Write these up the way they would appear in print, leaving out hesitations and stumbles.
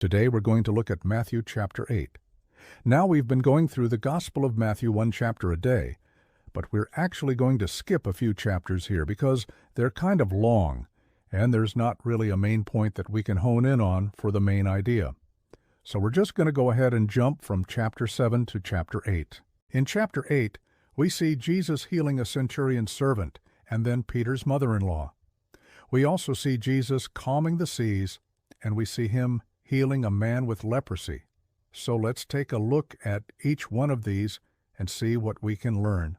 Today we're going to look at Matthew chapter 8. Now we've been going through the Gospel of Matthew one chapter a day, but we're actually going to skip a few chapters here because they're kind of long, and there's not really a main point that we can hone in on for the main idea. So we're just going to go ahead and jump from chapter 7 to chapter 8. In chapter 8, we see Jesus healing a centurion's servant and then Peter's mother-in-law. We also see Jesus calming the seas, and we see him healing a man with leprosy. So let's take a look at each one of these and see what we can learn.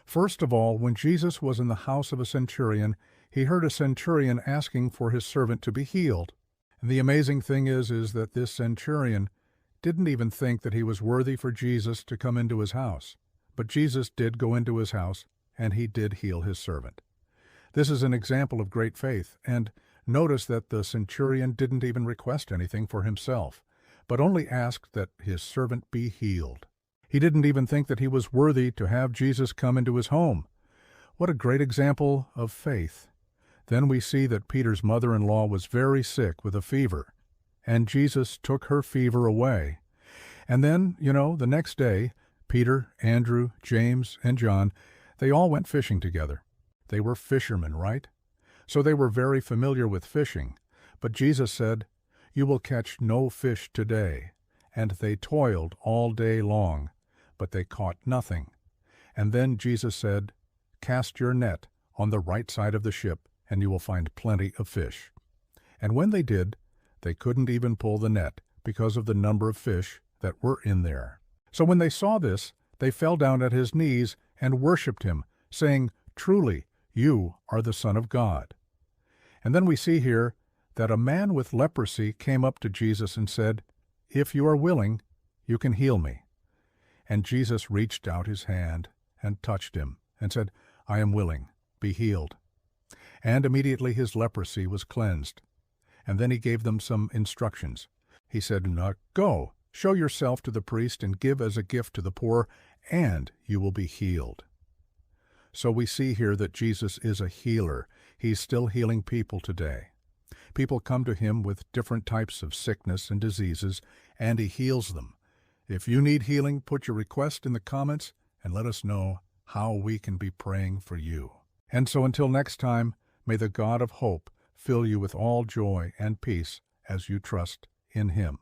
First of all, when Jesus was in the house of a centurion, he heard a centurion asking for his servant to be healed. And the amazing thing is that this centurion didn't even think that he was worthy for Jesus to come into his house. But Jesus did go into his house, and he did heal his servant. This is an example of great faith, and notice that the centurion didn't even request anything for himself, but only asked that his servant be healed. He didn't even think that he was worthy to have Jesus come into his home. What a great example of faith. Then we see that Peter's mother-in-law was very sick with a fever, and Jesus took her fever away. And then, the next day, Peter, Andrew, James, and John, they all went fishing together. They were fishermen, right? So they were very familiar with fishing. But Jesus said, "You will catch no fish today." And they toiled all day long, but they caught nothing. And then Jesus said, "Cast your net on the right side of the ship, and you will find plenty of fish." And when they did, they couldn't even pull the net because of the number of fish that were in there. So when they saw this, they fell down at his knees and worshipped him, saying, "Truly, you are the Son of God." And then we see here that a man with leprosy came up to Jesus and said, "If you are willing, you can heal me." And Jesus reached out his hand and touched him and said, "I am willing, be healed." And immediately his leprosy was cleansed. And then he gave them some instructions. He said, "Now go, show yourself to the priest and give as a gift to the poor, and you will be healed." So we see here that Jesus is a healer. He's still healing people today. People come to him with different types of sickness and diseases, and he heals them. If you need healing, put your request in the comments and let us know how we can be praying for you. And so until next time, may the God of hope fill you with all joy and peace as you trust in him.